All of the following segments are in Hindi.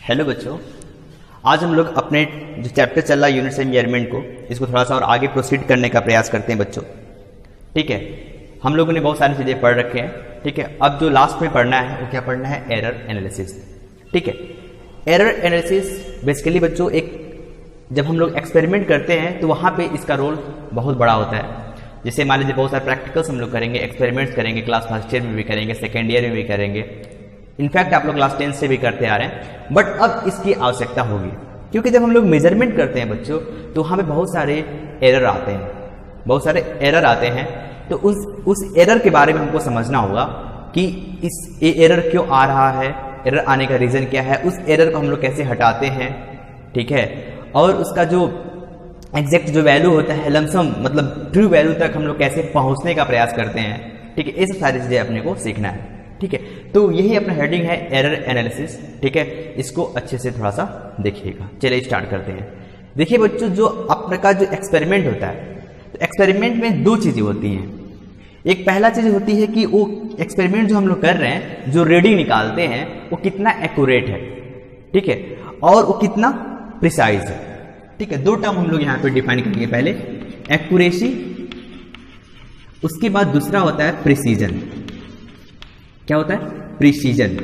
हेलो बच्चों, आज हम लोग अपने जो चैप्टर चल रहा है यूनिट्स एंड मेजरमेंट को इसको थोड़ा सा और आगे प्रोसीड करने का प्रयास करते हैं बच्चों। ठीक है, हम लोगों ने बहुत सारी चीज़ें पढ़ रखे हैं। ठीक है, अब जो लास्ट में पढ़ना है वो क्या पढ़ना है? Error analysis. ठीक है, एरर एनालिसिस बेसिकली बच्चों एक जब हम लोग एक्सपेरिमेंट करते हैं तो वहाँ पे इसका रोल बहुत बड़ा होता है। जैसे मान लीजिए बहुत सारे प्रैक्टिकल्स हम लोग करेंगे, एक्सपेरिमेंट्स करेंगे, क्लास फर्स्ट ईयर में भी करेंगे, सेकेंड ईयर में भी करेंगे, इनफैक्ट आप लोग क्लास 10 से भी करते आ रहे हैं। बट अब इसकी आवश्यकता होगी क्योंकि जब हम लोग मेजरमेंट करते हैं बच्चों तो वहाँ पे बहुत सारे एरर आते हैं, बहुत सारे एरर आते हैं। तो उस एरर के बारे में हमको समझना होगा कि इस एरर क्यों आ रहा है, एरर आने का रीज़न क्या है, उस एरर को हम लोग कैसे हटाते हैं। ठीक है, और उसका जो एग्जैक्ट जो वैल्यू होता है, लमसम मतलब ट्रू वैल्यू तक हम लोग कैसे पहुंचने का प्रयास करते हैं। ठीक है, ये सब सारी चीज़ें अपने को सीखना है। ठीक है, तो यही अपना हेडिंग है एरर एनालिसिस। ठीक है, इसको अच्छे से थोड़ा सा देखिएगा। चलिए स्टार्ट करते हैं। देखिए बच्चों, जो अपने का जो एक्सपेरिमेंट होता है तो एक्सपेरिमेंट में दो चीज़ें होती हैं। एक पहला चीज़ होती है कि वो एक्सपेरिमेंट जो हम लोग कर रहे हैं, जो रीडिंग निकालते हैं वो कितना एक्यूरेट है। ठीक है, और वो कितना प्रिसाइज है। ठीक है, दो टर्म हम लोग यहाँ पे डिफाइन करेंगे। पहले एक्यूरेसी, उसके बाद दूसरा होता है प्रिसीजन। क्या होता है? प्रिसीजन।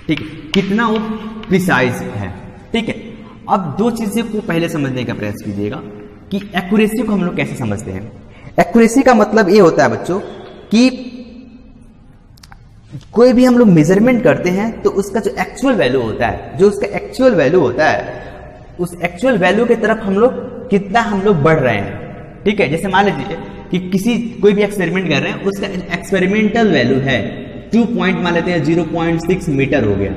ठीक है, कितना वो प्रिसाइज है। ठीक है, अब दो चीजें को पहले समझने का प्रयास कीजिएगा कि एक्यूरेसी को हम लोग कैसे समझते हैं। एक्यूरेसी का मतलब ये होता है बच्चों कि कोई भी हम लोग मेजरमेंट करते हैं तो उसका जो एक्चुअल वैल्यू होता है, जो उसका एक्चुअल वैल्यू होता है, उस एक्चुअल वैल्यू की तरफ हम लोग कितना हम लोग बढ़ रहे हैं। ठीक है, जैसे मान लीजिए कि कोई भी एक्सपेरिमेंट कर रहे हैं, उसका एक्सपेरिमेंटल वैल्यू है 2 पॉइंट मान लेते हैं 0.6 मीटर हो गया।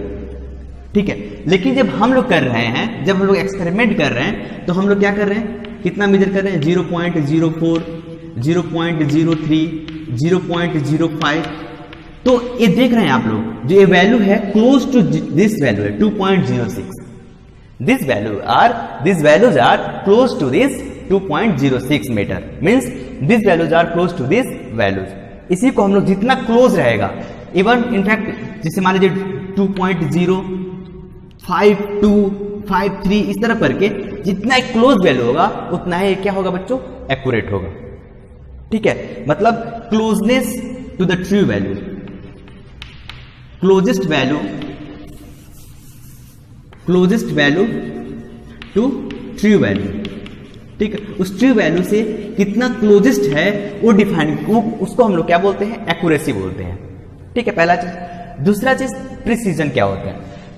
ठीक है, लेकिन जब हम लोग कर रहे हैं, जब हम लोग एक्सपेरिमेंट कर रहे हैं तो हम लोग क्या कर रहे हैं? कितना मेजर कर रहे हैं? 0.04, 0.03, 0.05। तो ये देख रहे हैं आप लोग, जो ये वैल्यू है क्लोज टू दिस वैल्यू है 2.06। These values are close to this 2.06 metre, means these values are close to these values। इसी को हम लोग जितना क्लोज रहेगा, इवन इनफैक्ट जैसे मान लीजिए 2.0, 52, 53 इस तरह करके जितना क्लोज वैल्यू होगा उतना ही क्या होगा बच्चों? एक्यूरेट होगा। ठीक है, मतलब closeness to the true value, closest value to true value. ठीक है, उस ट्रू वैल्यू से कितना क्लोजेस्ट है वो डिफाइन, उसको हम लोग क्या बोलते हैं? एक्यूरेसी बोलते हैं। ठीक है, पहला चीज। दूसरा चीज प्रिसीजन क्या होता है?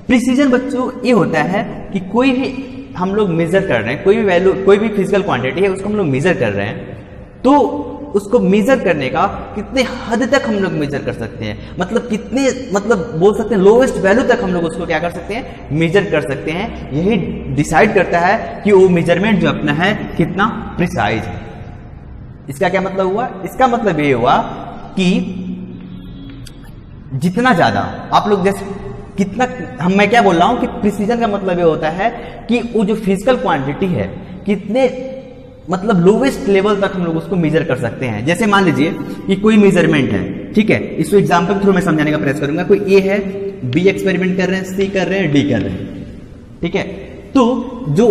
प्रिसीजन बच्चों ये होता है कि कोई भी हम लोग मेजर कर रहे हैं, कोई भी वैल्यू, कोई भी फिजिकल क्वांटिटी है, उसको हम लोग मेजर कर रहे हैं, तो उसको मेजर करने का कितने हद तक हम लोग मेजर कर सकते हैं, मतलब कितने, मतलब बोल सकते हैं लोवेस्ट वैल्यू तक हम लोग उसको क्या कर सकते हैं? मेजर कर सकते हैं। यही डिसाइड करता है कि वो मेजरमेंट जो अपना है कितना प्रिसाइज है। इसका क्या मतलब हुआ? इसका मतलब ये हुआ कि जितना ज्यादा आप लोग जैसे कितना, मैं क्या बोल रहा हूं कि प्रिसीजन का मतलब ये होता है कि वो जो फिजिकल क्वांटिटी है कितने मतलब लोवेस्ट लेवल तक हम लोग उसको मेजर कर सकते हैं। जैसे मान लीजिए कि कोई मेजरमेंट है, ठीक है, इसको एग्जांपल के थ्रू मैं समझाने का प्रयास करूंगा। कोई ए है, बी एक्सपेरिमेंट कर रहे हैं, सी कर रहे हैं, डी कर रहे हैं। ठीक है, तो जो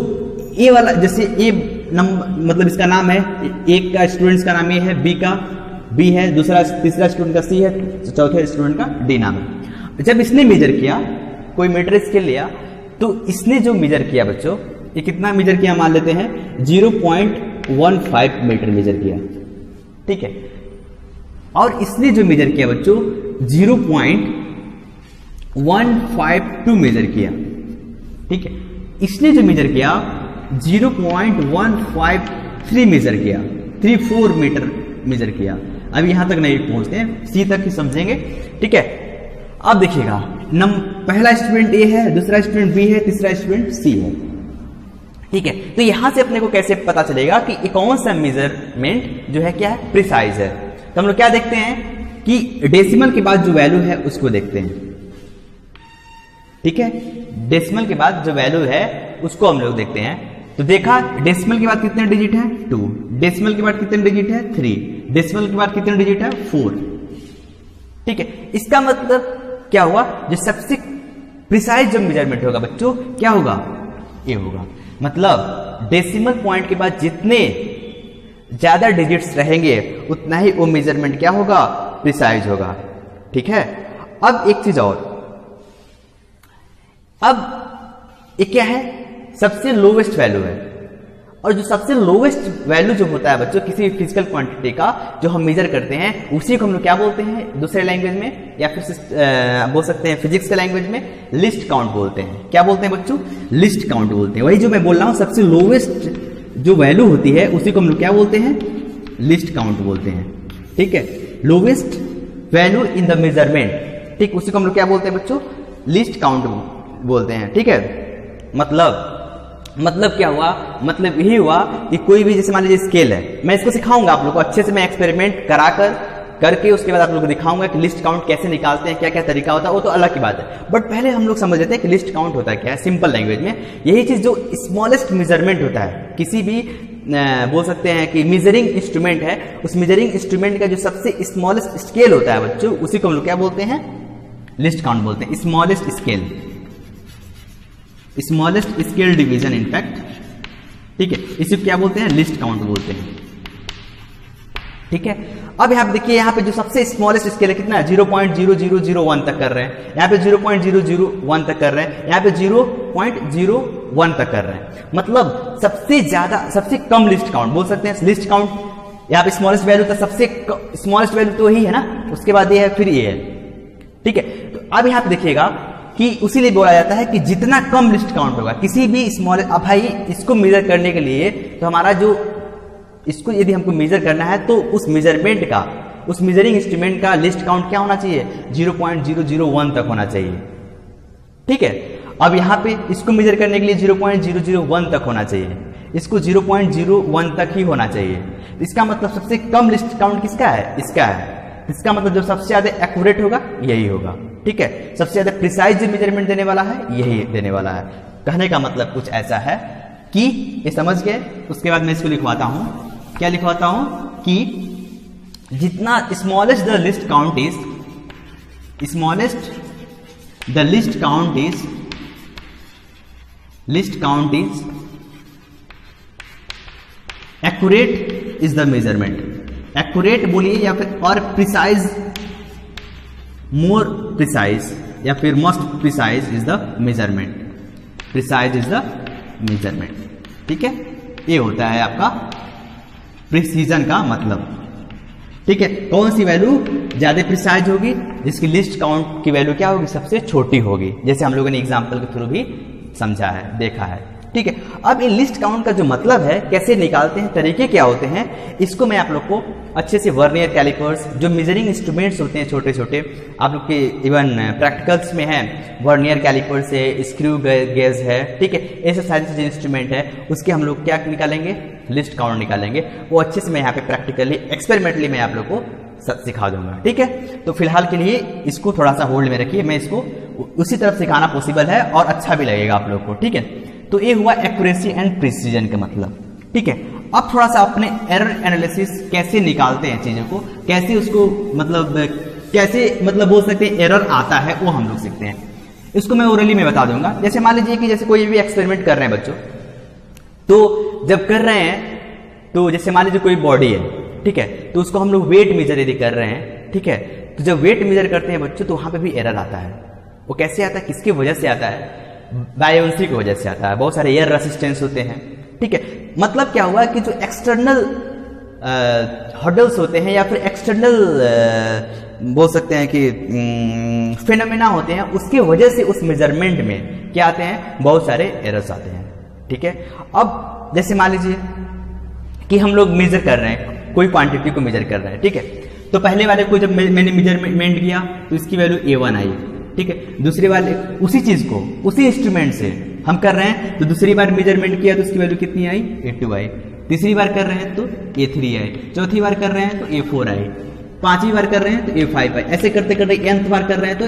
ए वाला, जैसे ए नंबर मतलब इसका नाम है, एक का स्टूडेंट्स का नाम ए है, बी का बी है, दूसरा तीसरा स्टूडेंट का सी है, चौथे स्टूडेंट का डी नाम है। जब इसने मेजर किया, कोई मीटर स्केल लिया, तो इसने जो मेजर किया बच्चों, ये कितना मेजर किया? मान लेते हैं 0.15 मीटर मेजर किया। ठीक है, और इसने जो मेजर किया बच्चों 0.152 मेजर किया। ठीक है, इसने जो मेजर किया 0.153 मेजर किया, 34 मीटर मेजर किया। अब यहां तक नहीं पहुंचते हैं, सी तक ही समझेंगे। ठीक है, अब देखिएगा, पहला स्टूडेंट ए है, दूसरा स्टूडेंट बी है, तीसरा स्टूडेंट सी है। ठीक है, तो यहां से अपने को कैसे पता चलेगा कि कौन सा मेजरमेंट जो है क्या है? प्रिसाइज है। तो हम लोग क्या देखते हैं कि डेसिमल के बाद जो वैल्यू है उसको देखते हैं। ठीक है, डेसिमल के बाद जो वैल्यू है उसको हम लोग देखते हैं। तो देखा, डेसिमल के बाद कितने डिजिट है? 2। डेसिमल के बाद कितने डिजिट है? 3। डेसिमल के बाद कितने डिजिट है? 4। ठीक है, इसका मतलब क्या हुआ? जो सबसे प्रिसाइज जब मेजरमेंट होगा बच्चों क्या होगा, ये होगा। मतलब डेसिमल पॉइंट के बाद जितने ज्यादा डिजिट्स रहेंगे उतना ही वो मेजरमेंट क्या होगा, प्रिसाइज होगा। ठीक है। अब एक चीज और, अब ये क्या है, सबसे लोवेस्ट वैल्यू है। और जो सबसे लोवेस्ट वैल्यू जो होता है बच्चों किसी भी फिजिकल क्वांटिटी का जो हम मेजर करते हैं उसी को हम लोग क्या बोलते हैं दूसरे लैंग्वेज में, या फिर बोल सकते हैं फिजिक्स के लैंग्वेज में लिस्ट काउंट बोलते हैं। क्या बोलते हैं बच्चों, लिस्ट काउंट बोलते हैं। वही जो मैं बोल रहा हूं सबसे लोवेस्ट जो वैल्यू होती है उसी को हम लोग क्या बोलते हैं, लिस्ट काउंट बोलते हैं। ठीक है, lowest value in the measurement, ठीक, उसी को हम लोग क्या बोलते हैं बच्चों, लिस्ट काउंट बोलते हैं। ठीक है। मतलब क्या हुआ, मतलब यही हुआ कि कोई भी जैसे मान लीजिए स्केल है, मैं इसको सिखाऊंगा आप लोग को अच्छे से, मैं एक्सपेरिमेंट करके उसके बाद आप लोग को दिखाऊंगा कि लिस्ट काउंट कैसे निकालते हैं, क्या क्या तरीका होता है, वो तो अलग की बात है। बट पहले हम लोग समझ लेते हैं कि लिस्ट काउंट होता है क्या है सिंपल लैंग्वेज में। यही चीज जो स्मॉलेस्ट मेजरमेंट होता है किसी भी बोल सकते हैं कि मेजरिंग इंस्ट्रूमेंट है, उस मेजरिंग इंस्ट्रूमेंट का जो सबसे स्मॉलेस्ट स्केल होता है बच्चों उसी को हम लोग क्या बोलते हैं, लिस्ट काउंट बोलते हैं। Smallest scale, smallest scale division in fact, ठीक है, इसी को क्या बोलते हैं, लिस्ट काउंट बोलते हैं। ठीक है। अब यहाँ पे देखिए, यहाँ पे जो सबसे स्मॉलेस्ट स्केल है कितना है, 0.0001 तक कर रहे हैं, यहाँ पे 0.001 तक कर रहे हैं, यहाँ पे 0.01 तक कर रहे हैं। मतलब सबसे ज्यादा, सबसे कम लिस्ट काउंट बोल सकते हैं लिस्ट काउंट। यहाँ पे स्मॉलेस्ट वैल्यू तो सबसे स्मॉलेस्ट वैल्यू तो यही है ना, उसके बाद ये है, फिर ये है। ठीक है। तो अब यहाँ पे देखिएगा कि उसीलिए बोला जाता है कि जितना कम लिस्ट काउंट होगा किसी भी स्मॉल, अब भाई इसको मेजर करने के लिए तो हमारा जो इसको यदि हमको मेजर करना है तो उस मेजरमेंट का, उस मेजरिंग इंस्ट्रूमेंट का लिस्ट काउंट क्या होना चाहिए, 0.001 तक होना चाहिए। ठीक है। अब यहाँ पे इसको मेजर करने के लिए 0.001 तक होना चाहिए, इसको 0.01 तक ही होना चाहिए। इसका मतलब सबसे कम लिस्ट काउंट किसका है, इसका है। इसका मतलब जो सबसे ज्यादा एक्यूरेट होगा यही होगा। ठीक है। सबसे ज्यादा प्रिसाइज मेजरमेंट देने वाला है यही देने वाला है। कहने का मतलब कुछ ऐसा है कि ये समझ गए। उसके बाद मैं इसको लिखवाता हूं, क्या लिखवाता हूं कि जितना smallest the list count is, smallest the list count is, list count is accurate is the measurement. Accurate बोलिए या फिर और प्रिसाइज, मोर प्रिसाइज या फिर most precise is the measurement, precise is the measurement. ठीक है। ये होता है आपका प्रिसीजन का मतलब। ठीक है। कौन सी वैल्यू ज्यादा प्रिसाइज होगी, जिसकी लिस्ट काउंट की वैल्यू क्या होगी, सबसे छोटी होगी, जैसे हम लोगों ने एग्जांपल के थ्रू भी समझा है, देखा है। ठीक है। अब इन लिस्ट काउंट का जो मतलब है, कैसे निकालते हैं, तरीके क्या होते हैं, इसको मैं आप लोग को अच्छे से वर्नियर कैलिपर्स, जो मेजरिंग इंस्ट्रूमेंट्स होते हैं छोटे छोटे, आप लोग के इवन प्रैक्टिकल्स में है, वर्नियर कैलिपर्स है, स्क्रू गेज है। ठीक है। ऐसे सारी चीजें इंस्ट्रूमेंट है, उसके हम लोग क्या निकालेंगे, लिस्ट काउंट निकालेंगे। वो अच्छे से मैं यहाँ पे प्रैक्टिकली एक्सपेरिमेंटली मैं आप लोग को सिखा दूंगा। ठीक है। तो फिलहाल के लिए इसको थोड़ा सा होल्ड में रखिए, मैं इसको उसी तरफ सिखाना पॉसिबल है और अच्छा भी लगेगा आप लोग को। ठीक है। तो ये हुआ एक्यूरेसी एंड प्रिसीजन का मतलब। ठीक है। अब थोड़ा सा अपने एरर एनालिसिस कैसे निकालते हैं चीजों को, कैसे उसको मतलब कैसे मतलब बोल सकते हैं एरर आता है, वो हम लोग सीखते हैं। इसको मैं ओरली में बता दूंगा। जैसे मान लीजिए कि जैसे कोई भी एक्सपेरिमेंट कर रहे हैं बच्चों, तो जब कर रहे हैं तो जैसे मान लीजिए कोई बॉडी है, ठीक है, तो उसको हम लोग वेट मेजर यदि कर रहे हैं, ठीक है, तो जब वेट मेजर करते हैं बच्चों तो वहां पे भी एरर आता है। वो कैसे आता है, किसकी वजह से आता है, बायोन्सी की वजह से आता है। बहुत सारे एयर रेसिस्टेंस होते हैं। ठीक है। मतलब क्या हुआ कि जो एक्सटर्नल हर्डल्स होते हैं या फिर एक्सटर्नल बोल सकते हैं कि फिनोमेना होते हैं, उसकी वजह से उस मेजरमेंट में क्या आते हैं, बहुत सारे एरर्स आते हैं। ठीक है। अब जैसे मान लीजिए कि हम लोग मेजर कर रहे हैं, कोई क्वांटिटी को मेजर कर रहे हैं, ठीक है, तो पहले वाले को जब मैंने मेजरमेंट किया तो इसकी वैल्यू A1 आई, ठीक है। दूसरे वाले उसी चीज को उसी इंस्ट्रूमेंट से हम कर रहे हैं तो दूसरी बार मेजरमेंट किया तो उसकी वैल्यू कितनी आई, A2 आई। तीसरी बार कर रहे हैं तो A3 आई। चौथी बार कर रहे हैं तो A4 आई। पांचवी बार कर रहे हैं तो A5 आई। ऐसे करते करते nth बार कर रहे हैं तो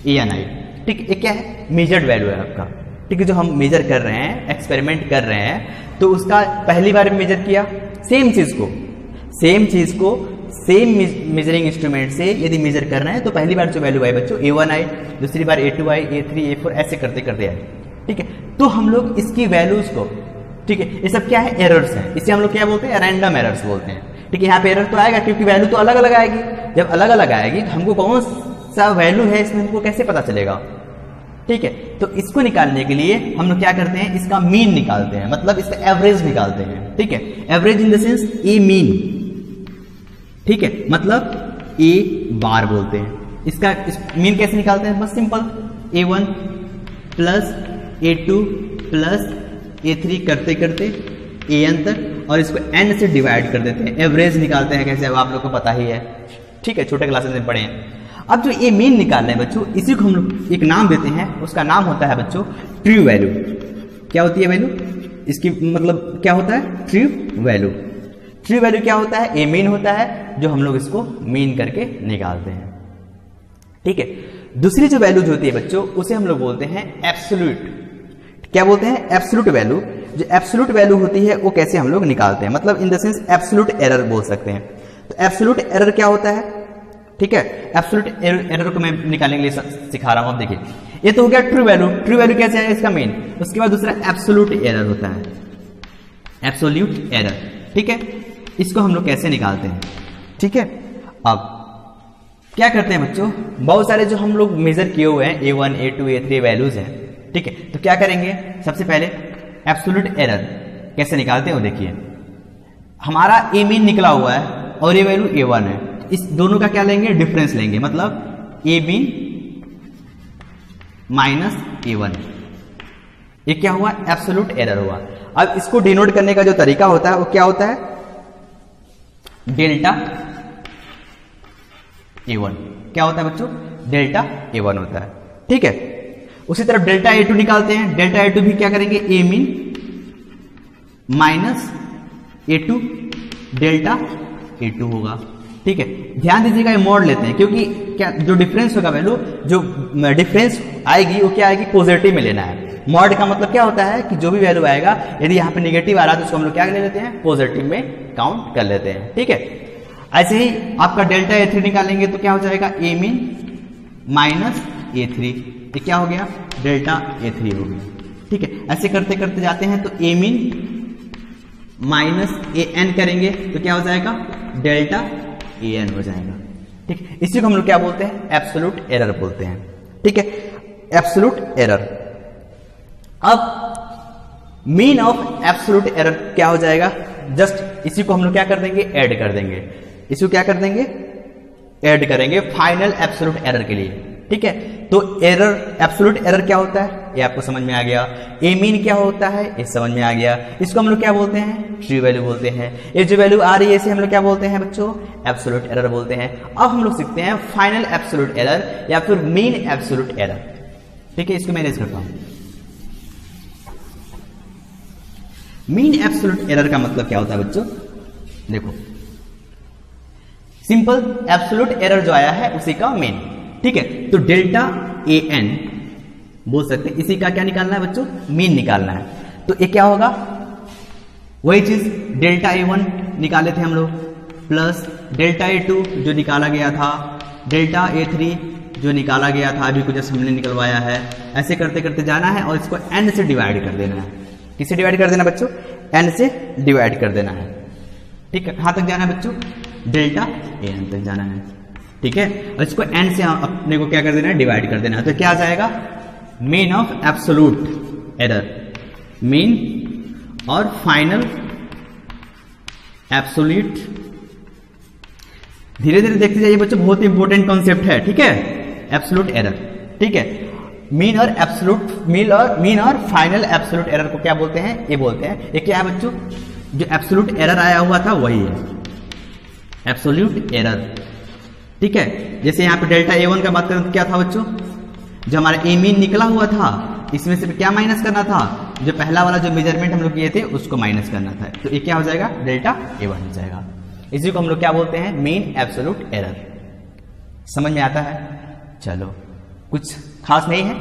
AN आई। ठीक, ये क्या है, मेजर्ड वैल्यू है आपका। ठीक है। जो हम मेजर कर रहे हैं, एक्सपेरिमेंट कर रहे हैं, तो उसका पहली बार मेजर किया सेम चीज को सेम मेजरिंग इंस्ट्रूमेंट से यदि मेजर कर रहे हैं तो पहली बार जो वैल्यू आई बच्चों A1 आई, दूसरी बार A2 आई, A3, A4 ऐसे करते करते आई। ठीक है, तो हम लोग इसकी वैल्यूज को, ठीक है, ये सब क्या है, एरर्स हैं, इसे हम लोग क्या बोलते हैं, रैंडम एरर्स बोलते हैं। ठीक है, यहाँ पे एरर तो आएगा क्योंकि वैल्यू तो अलग अलग आएगी। जब अलग अलग आएगी तो हमको कौन सा वैल्यू है इसमें हमको कैसे पता चलेगा। ठीक है, तो इसको निकालने के लिए हम लोग क्या करते हैं, इसका मीन निकालते हैं, मतलब इसका एवरेज निकालते हैं। ठीक है, average in the sense A mean. ठीक है, मतलब ए बार बोलते हैं। इसका मीन कैसे निकालते हैं, बस simple A1 plus A2 plus A3 करते करते AN तक, और इसको N से डिवाइड कर देते हैं। एवरेज निकालते हैं कैसे, अब आप लोग को पता ही है। ठीक है, छोटे क्लासेस में पढ़े हैं। अब जो ये मीन निकाल रहे हैं बच्चों, इसी को हम लोग एक नाम देते हैं, उसका नाम होता है बच्चों ट्रू वैल्यू। क्या होती है वैल्यू, इसकी मतलब क्या होता है, ट्रू वैल्यू। ट्रू वैल्यू क्या होता है, ए मीन होता है, जो हम लोग इसको मीन करके निकालते हैं। ठीक है, दूसरी जो वैल्यू होती है बच्चों, उसे हम लोग बोलते हैं एब्सोल्यूट। क्या बोलते हैं, एब्सोल्यूट वैल्यू। जो एब्सोल्यूट वैल्यू होती है वो कैसे हम लोग निकालते हैं, मतलब in the sense absolute error बोल सकते हैं। तो एब्सोल्यूट एरर क्या होता है, ठीक है, एब्सोल्यूट एरर को मैं निकालने के लिए सिखा रहा हूं। अब देखिए, ये तो हो गया ट्रू वैल्यू। ट्रू वैल्यू कैसे है, इसका मेन। उसके बाद दूसरा एब्सोल्यूट एरर होता है, एब्सोल्यूट एरर। ठीक है, इसको हम लोग कैसे निकालते हैं। ठीक है, अब क्या करते हैं बच्चों, बहुत सारे जो हम लोग मेजर किए हुए हैं A1 A2 A3 वैल्यूज हैं। ठीक है, तो क्या करेंगे, सबसे पहले एब्सोल्यूट एरर कैसे निकालते हैं वो देखिए। हमारा ए मीन निकला हुआ है और ये वैल्यू A1 है, इस दोनों का क्या लेंगे, डिफरेंस लेंगे, मतलब ए मीन माइनस A1। ये क्या हुआ, एब्सोल्यूट एरर हुआ। अब इसको डिनोट करने का जो तरीका होता है वो क्या होता है, डेल्टा A1। क्या होता है बच्चों, डेल्टा A1 होता है। ठीक है, उसी तरफ डेल्टा A2 निकालते हैं। डेल्टा A2 भी क्या करेंगे, ए mean minus A2 delta A2 होगा। ठीक है, ध्यान दीजिएगा ये मॉड लेते हैं, क्योंकि क्या जो डिफरेंस होगा वैल्यू, जो डिफरेंस आएगी वो क्या आएगी, पॉजिटिव में लेना है। मॉड का मतलब क्या होता है कि जो भी वैल्यू आएगा, यदि यहाँ पे नेगेटिव आ रहा है तो उसको हम लोग क्या ले लेते हैं, पॉजिटिव में काउंट कर लेते हैं। ठीक है, ऐसे ही आपका डेल्टा A3 निकालेंगे तो क्या हो जाएगा, ए मीन माइनस A3। ये क्या हो गया, डेल्टा A3 हो गया। ठीक है, ऐसे करते करते जाते हैं तो ए मीन माइनस AN करेंगे तो क्या हो जाएगा, डेल्टा AN हो जाएगा। ठीक है, इसी को हम लोग क्या बोलते हैं, एब्सोल्यूट एरर बोलते हैं। ठीक है, एब्सोल्यूट एरर। अब मीन ऑफ एब्सोल्यूट एरर क्या हो जाएगा, जस्ट इसी को हम लोग क्या कर देंगे, ऐड कर देंगे। इसी को क्या कर देंगे, ऐड करेंगे फाइनल एब्सोल्यूट एरर के लिए। ठीक है, तो एरर, एब्सोल्यूट एरर क्या होता है ये आपको समझ में आ गया। ए मीन क्या होता है ये समझ में आ गया। इसको हम लोग क्या बोलते हैं, ट्रू वैल्यू बोलते हैं। ये जो वैल्यू आ रही है इसे हम लोग क्या बोलते हैं बच्चों, एब्सोल्यूट एरर बोलते हैं। अब हम लोग सीखते हैं फाइनल एब्सोल्यूट एरर या फिर मीन एब्सोल्यूट एरर। ठीक है, इसको मैं रेज करता हूं। मीन एब्सोल्यूट एरर का मतलब क्या होता है बच्चों, देखो सिंपल, एब्सोल्यूट एरर जो आया है उसी का मीन। ठीक है, तो डेल्टा AN बोल सकते हैं, इसी का क्या निकालना है बच्चों, मीन निकालना है। तो ये क्या होगा, वही चीज डेल्टा A1 निकाले थे हम लोग, प्लस डेल्टा A2 जो निकाला गया था, डेल्टा A3 जो निकाला गया था, अभी कुछ हमने निकलवाया है। ऐसे करते करते जाना है और इसको N से डिवाइड कर देना है। किससे डिवाइड कर देना बच्चों, N से डिवाइड कर देना है। ठीक है, कहां तक जाना है बच्चों, डेल्टा AN तक जाना है। ठीक है, और इसको N से अपने को क्या कर देना है, डिवाइड कर देना है। तो क्या आ जाएगा, mean of absolute error, mean और फाइनल एब्सोल्यूट। धीरे धीरे देखते जाइए बच्चों, बहुत इंपॉर्टेंट कॉन्सेप्ट है। ठीक है, एब्सोल्यूट एरर। ठीक है, मीन और एब्सोल्यूट, मीन और फाइनल एब्सोल्यूट एरर को क्या बोलते हैं, ये बोलते हैं। ये क्या है बच्चों, जो एब्सोल्यूट एरर आया हुआ था वही है एब्सोल्यूट एरर। ठीक है, जैसे यहाँ पे डेल्टा A1 का बात करें तो क्या था बच्चों, जो हमारा ए मीन निकला हुआ था इसमें से क्या माइनस करना था, जो पहला वाला जो मेजरमेंट हम लोग किए थे उसको माइनस करना था। तो ये क्या हो जाएगा, डेल्टा A1 हो जाएगा। इसी को हम लोग क्या बोलते हैं, मीन एब्सोल्यूट एरर। समझ में आता है, चलो कुछ खास नहीं है।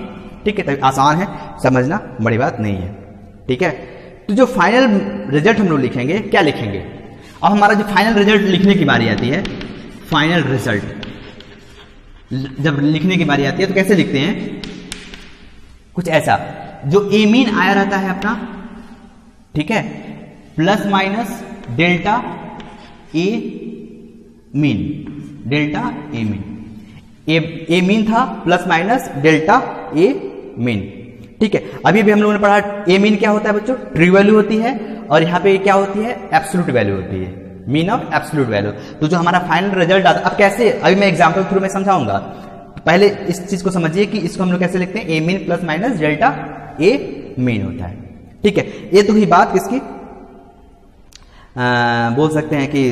ठीक है, तो आसान है समझना, बड़ी बात नहीं है। ठीक है, तो जो फाइनल रिजल्ट हम लोग लिखेंगे, क्या लिखेंगे, अब हमारा जो फाइनल रिजल्ट लिखने की बारी आती है फाइनल रिजल्ट जब लिखने की बारी आती है तो कैसे लिखते हैं, कुछ ऐसा, जो ए मीन आया रहता है अपना, ठीक है, plus minus delta A mean, delta A mean, A mean था plus minus delta A mean, ठीक है। अभी भी हम लोगों ने पढ़ा ए मीन क्या होता है बच्चों, ट्रू वैल्यू होती है, और यहाँ पे क्या होती है, एब्सोल्यूट वैल्यू होती है, मीन ऑफ एब्सोल्यूट वैल्यू। तो जो हमारा फाइनल रिजल्ट आता है, अब कैसे, अभी मैं एग्जांपल थ्रू में समझाऊंगा, पहले इस चीज को समझिए कि इसको हम लोग कैसे लिखते हैं, ए mean plus minus delta A mean होता है, ठीक है। ये तो ही बात किसकी, बोल सकते हैं कि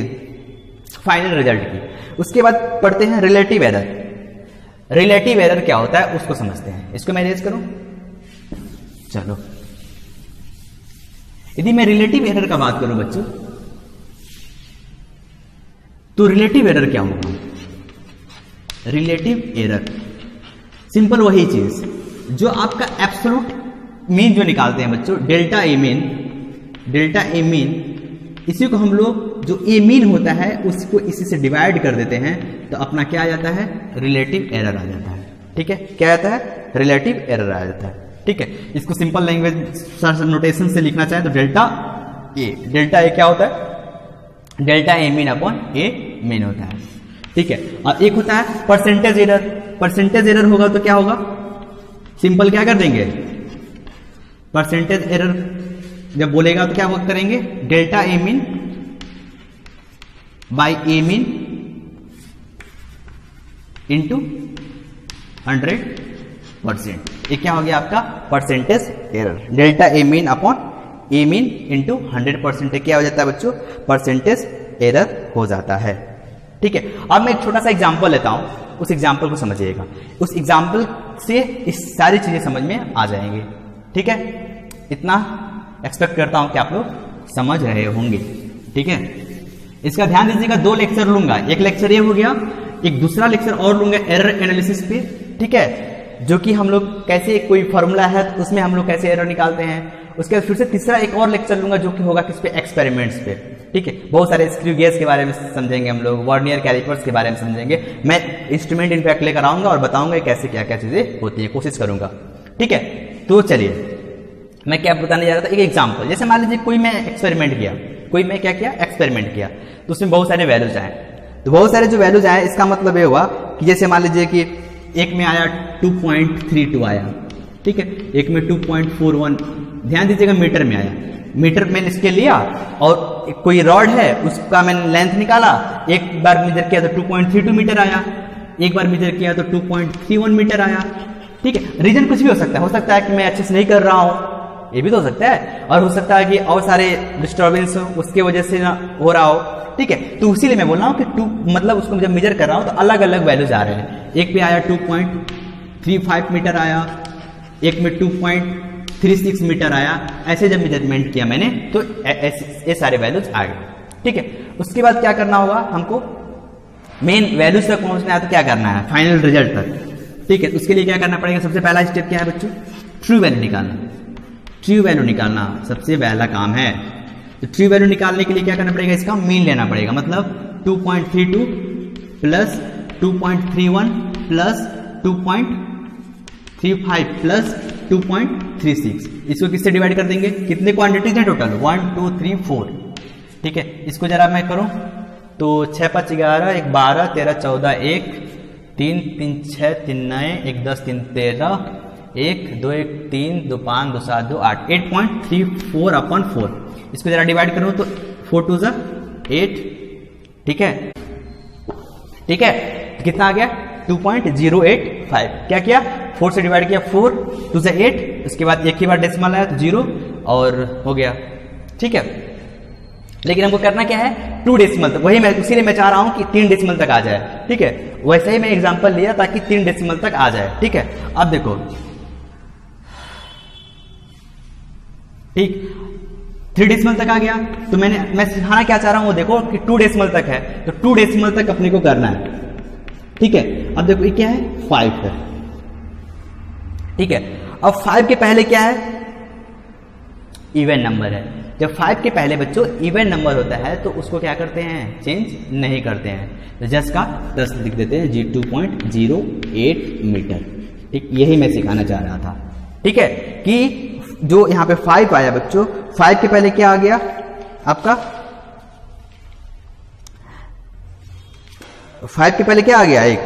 फाइनल रिजल्ट की। उसके बाद पढ़ते हैं रिलेटिव एरर। रिलेटिव एरर क्या होता है उसको समझते हैं। इसको मैं रेज करूं, चलो, यदि मैं रिलेटिव एरर का बात करूं बच्चों, तो रिलेटिव एरर क्या होगा, रिलेटिव एरर सिंपल वही चीज जो आपका एब्सोल्यूट मीन जो निकालते हैं बच्चों, delta A mean, delta A mean, इसी को हम लोग जो ए मीन होता है उसको इसी से डिवाइड कर देते हैं, तो अपना क्या आ जाता है, रिलेटिव एरर आ जाता है, ठीक है। क्या आता है, रिलेटिव एरर आ जाता है, ठीक है। इसको सिंपल लैंग्वेज नोटेशन से लिखना चाहे तो डेल्टा ए क्या होता है, delta A mean upon A mean होता है, ठीक है। और एक होता है परसेंटेज एरर। परसेंटेज एरर होगा तो क्या होगा, सिंपल क्या कर देंगे, परसेंटेज एरर जब बोलेगा तो क्या करेंगे, delta A mean by A mean into 100%, ये क्या हो गया आपका percentage error, delta A mean upon A mean into 100%, क्या हो जाता है बच्चों, परसेंटेज एरर हो जाता है, ठीक है। अब मैं एक छोटा सा एग्जांपल लेता हूं, उस एग्जांपल को समझिएगा, उस एग्जांपल से इस सारी चीजें समझ में आ जाएंगे, ठीक है। इतना एक्सपेक्ट करता हूं कि आप लोग समझ रहे होंगे, ठीक है। इसका ध्यान दीजिएगा, 2 लेक्चर लूंगा, एक लेक्चर ये हो गया, एक दूसरा लेक्चर और लूंगा एरर एनालिसिस पे, ठीक है, जो कि हम लोग कैसे, कोई फॉर्मूला है तो उसमें हम लोग कैसे एरर निकालते हैं। उसके बाद फिर से तीसरा एक और लेक्चर लूंगा जो कि होगा किस पे, एक्सपेरिमेंट्स पे, ठीक है। बहुत सारे स्क्रू गेज के बारे में समझेंगे हम लोग, वर्नियर कैलिपर्स के बारे में समझेंगे, मैं इंस्ट्रूमेंट इनफैक्ट लेकर आऊंगा और बताऊंगा कैसे क्या क्या चीजें होती है, कोशिश करूंगा, ठीक है। तो चलिए मैं क्या बताने जा रहा था, एक एग्जांपल, जैसे मान लीजिए कोई मैं एक्सपेरिमेंट किया, कोई मैं क्या किया, एक्सपेरिमेंट किया, तो उसमें बहुत सारे वैल्यूज आए, तो बहुत सारे जो वैल्यूज आए इसका मतलब ये हुआ कि जैसे मान लीजिए कि एक में आया 2.32 आया, ठीक है, एक में 2.41, ध्यान दीजिएगा मीटर में आया, मीटर मैंने इसके लिया, और कोई रॉड है उसका मैंने लेंथ निकाला, एक बार मेजर किया तो 2.32 मीटर आया, एक बार मेजर किया तो 2.31 मीटर आया, ठीक है। रीजन कुछ भी हो सकता है कि मैं अच्छे से नहीं कर रहा हूं, ये भी तो हो सकता है, और हो सकता है कि और सारे डिस्टर्बेंस हो उसके वजह से ना हो रहा हो, ठीक है। तो इसीलिए मैं बोल रहा हूं कि 2 मतलब उसको जब मेजर कर रहा हूं तो अलग अलग वैल्यूज आ रहे हैं, एक पे आया 2.35 मीटर आया, एक में 2.36 मीटर आया, ऐसे जब मेजरमेंट किया मैंने तो ये सारे वैल्यूज आ गए, ठीक है। उसके बाद क्या करना होगा, हमको मेन वैल्यूज तक पहुंचना है, तो क्या करना है, फाइनल रिजल्ट तक, ठीक है। उसके लिए क्या करना पड़ेगा, सबसे पहला स्टेप क्या है बच्चों, ट्रू वैल्यू निकालना, ट्रू वैल्यू निकालना सबसे पहला काम है। तो ट्रू वैल्यू निकालने के लिए क्या करना पड़ेगा, इसका मीन लेना पड़ेगा, मतलब 2.32 प्लस 2.31 प्लस 2.35 प्लस 2.36, इसको किससे डिवाइड कर देंगे, कितने क्वांटिटीज हैं टोटल, 1 2 3 4, ठीक है। इसको जरा मैं करूं तो 6 5 11 1 12 13 14 1 3 3 6 3 9 1 10 3 13 1 2 1 3 2 5 2 7 2 8 8.34 अपॉन 4, इसको जरा डिवाइड करूं तो 4 2 जा 8, ठीक है, ठीक है। कितना आ गया 2.085, क्या किया 4 से डिवाइड किया, 4 2 से 8, उसके बाद एक ही बार डेसिमल आया तो 0 और हो गया, ठीक है। लेकिन हमको करना क्या है, 2 डेसिमल तक, वही मैं इसीलिए मैं चाह रहा हूं कि 3 डेसिमल तक आ जाए, ठीक है। वैसे ही मैं एग्जांपल लिया ताकि 3 डेसिमल तक आ जाए, ठीक है। अब देखो, ठीक 3 डेसिमल तक आ गया, तो मैं सिखाना क्या चाह रहा हूं वो देखो कि 2 डेसिमल तक है, तो 2 डेसिमल तक अपने को करना है, ठीक है। अब देखो ये क्या है 5 है, ठीक है। अब 5 के पहले क्या है इवन नंबर है। जब 5 के पहले बच्चों इवन नंबर होता है तो उसको क्या करते हैं, चेंज नहीं करते हैं। तो 10 का 10 लिख देते हैं, 2.08 मीटर। ठीक, यही मैं सिखाना चाह रहा था। ठीक है, कि जो यहाँ पे 5 आया बच्चों, 5 के पहले क्या आ गया आपका, 5 के पहले क्या आ गया, एक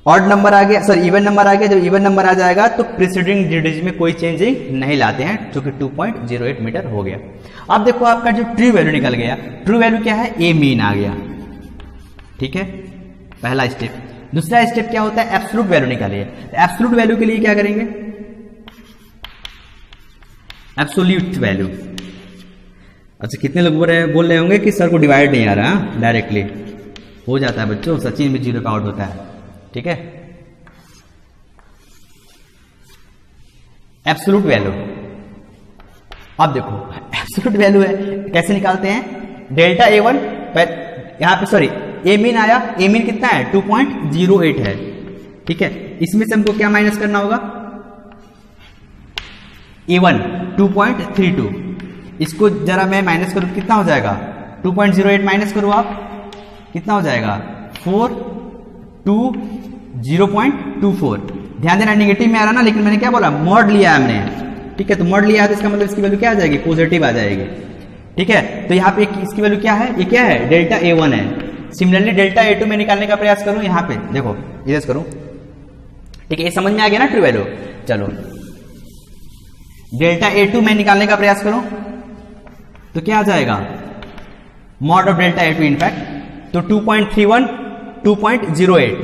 ऑड नंबर आ गया, सॉरी इवन नंबर आ गया। जब इवन नंबर आ जाएगा तो प्रीसीडिंग डिजिट में कोई चेंजिंग नहीं लाते हैं, जो कि 2.08 मीटर हो गया। अब देखो आपका जो ट्रू वैल्यू निकल गया, ट्रू वैल्यू क्या है, ए मीन आ गया। ठीक है, पहला स्टेप। दूसरा स्टेप क्या होता है, एब्सोल्यूट वैल्यू निकालिए। एब्सोल्यूट वैल्यू के लिए क्या करेंगे, एब्सोल्यूट वैल्यू। अच्छा, कितने लोग बोल रहे होंगे कि सर को डिवाइड नहीं आ रहा, डायरेक्टली हो जाता है बच्चों, सचिन में 0 का आउट होता है। ठीक है, एब्सोल्यूट वैल्यू। अब देखो एब्सोल्यूट वैल्यू है, कैसे निकालते हैं, डेल्टा A1 यहां पे, सॉरी ए मीन आया, ए मीन कितना है, 2.08 है। ठीक है, इसमें से हमको क्या माइनस करना होगा, A1 2.32, इसको जरा मैं माइनस करूं, कितना हो जाएगा, 2.08 माइनस करो आप, कितना हो जाएगा, 0.24। ध्यान देना नेगेटिव में आ रहा ना, लेकिन मैंने क्या बोला, मॉड लिया है हमने। ठीक है, तो मॉड लिया है तो इसका मतलब इसकी वैल्यू क्या आ जाएगी, पॉजिटिव आ जाएगी। ठीक है, तो यहाँ पे इसकी वैल्यू क्या है, ये क्या है, डेल्टा A1 है। सिमिलरली डेल्टा A2 में निकालने का प्रयास करूं, यहाँ पे देखो इरेज करूं। ठीक है, ये समझ में आ गया ना ट्रू वैल्यू। चलो डेल्टा A2 में निकालने का प्रयास करो तो क्या आ जाएगा, mod of delta A2 in fact, तो 2.31 2.08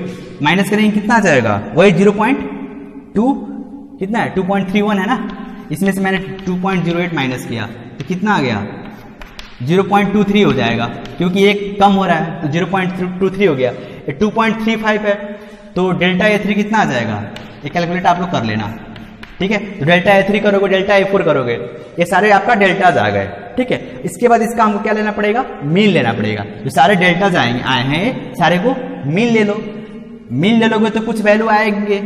माइनस करेंगे, कितना आ जाएगा, वही 0.2, कितना है 2.31 है ना, इसमें से मैंने 2.08 माइनस किया तो कितना आ गया, 0.23 हो जाएगा, क्योंकि एक कम हो रहा है तो 0.23 हो गया। 2.35 है तो डेल्टा A3 कितना आ जाएगा, ये कैलकुलेट आप लोग कर लेना। ठीक है, तो डेल्टा A3 करोगे, डेल्टा A4 करोगे, ये सारे आपका डेल्टाज आ गए। ठीक है, इसके बाद इसका हमको क्या लेना पड़ेगा, मीन लेना पड़ेगा। जो सारे डेल्टाज आए हैं सारे को मीन ले लो, मीन ले लोगे तो कुछ वैल्यू आएंगे।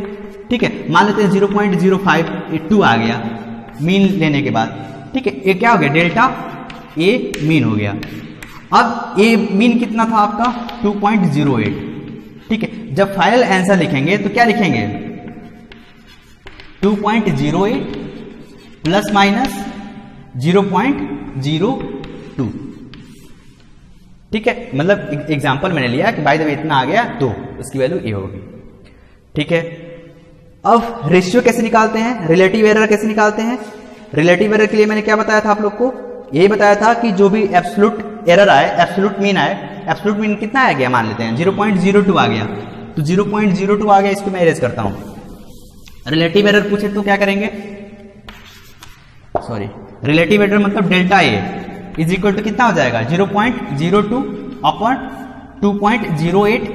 ठीक है, मान लेते हैं 0.05 आ गया मीन लेने के बाद। ठीक है, ये क्या हो गया, डेल्टा ए मीन हो गया। अब ए मीन कितना था आपका, 2.08। ठीक है, जब फाइनल आंसर लिखेंगे तो क्या लिखेंगे, 2.08 प्लस माइनस 0.02। ठीक है, मतलब एग्जांपल मैंने लिया कि भाई जब इतना आ गया तो उसकी वैल्यू ये होगी। ठीक है, अब रेशियो कैसे निकालते हैं, रिलेटिव एरर कैसे निकालते हैं। रिलेटिव एरर के लिए मैंने क्या बताया था आप लोग को, यही बताया था कि जो भी एब्सोल्यूट एरर आए, एब्सोल्यूट मीन आए, एब्सोल्यूट मीन कितना आ गया, मान लेते हैं 0.02 आ गया, तो 0.02 आ गया, इसको मैं इरेज करता हूं। रिलेटिव एरर पूछे तो क्या करेंगे, सॉरी रिलेटिव एरर मतलब delta A is equal to कितना हो जाएगा, 0.02 अपॉन 2.08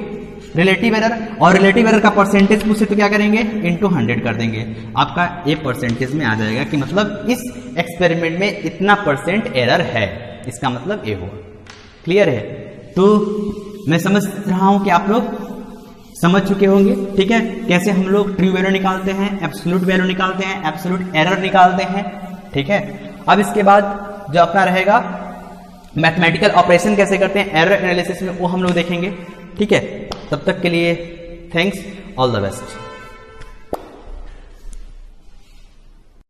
रिलेटिव एरर, और रिलेटिव एरर का परसेंटेज पूछे तो क्या करेंगे, इनटू 100 कर देंगे, आपका ये परसेंटेज में आ जाएगा कि मतलब इस एक्सपेरिमेंट में इतना % एरर है, इसका मतलब ये हुआ। क्लियर है, तो मैं समझ रहा हूं कि आप लोग समझ चुके होंगे। ठीक है, कैसे हम लोग ट्रू वैल्यू निकालते हैं, एब्सोल्यूट वैल्यू निकालते हैं, एब्सोल्यूट एरर निकालते हैं। ठीक है, अब इसके बाद जो अपना रहेगा मैथमेटिकल ऑपरेशन कैसे करते हैं एरर एनालिसिस में, वो हम लोग देखेंगे। ठीक है, तब तक के लिए थैंक्स, ऑल द बेस्ट।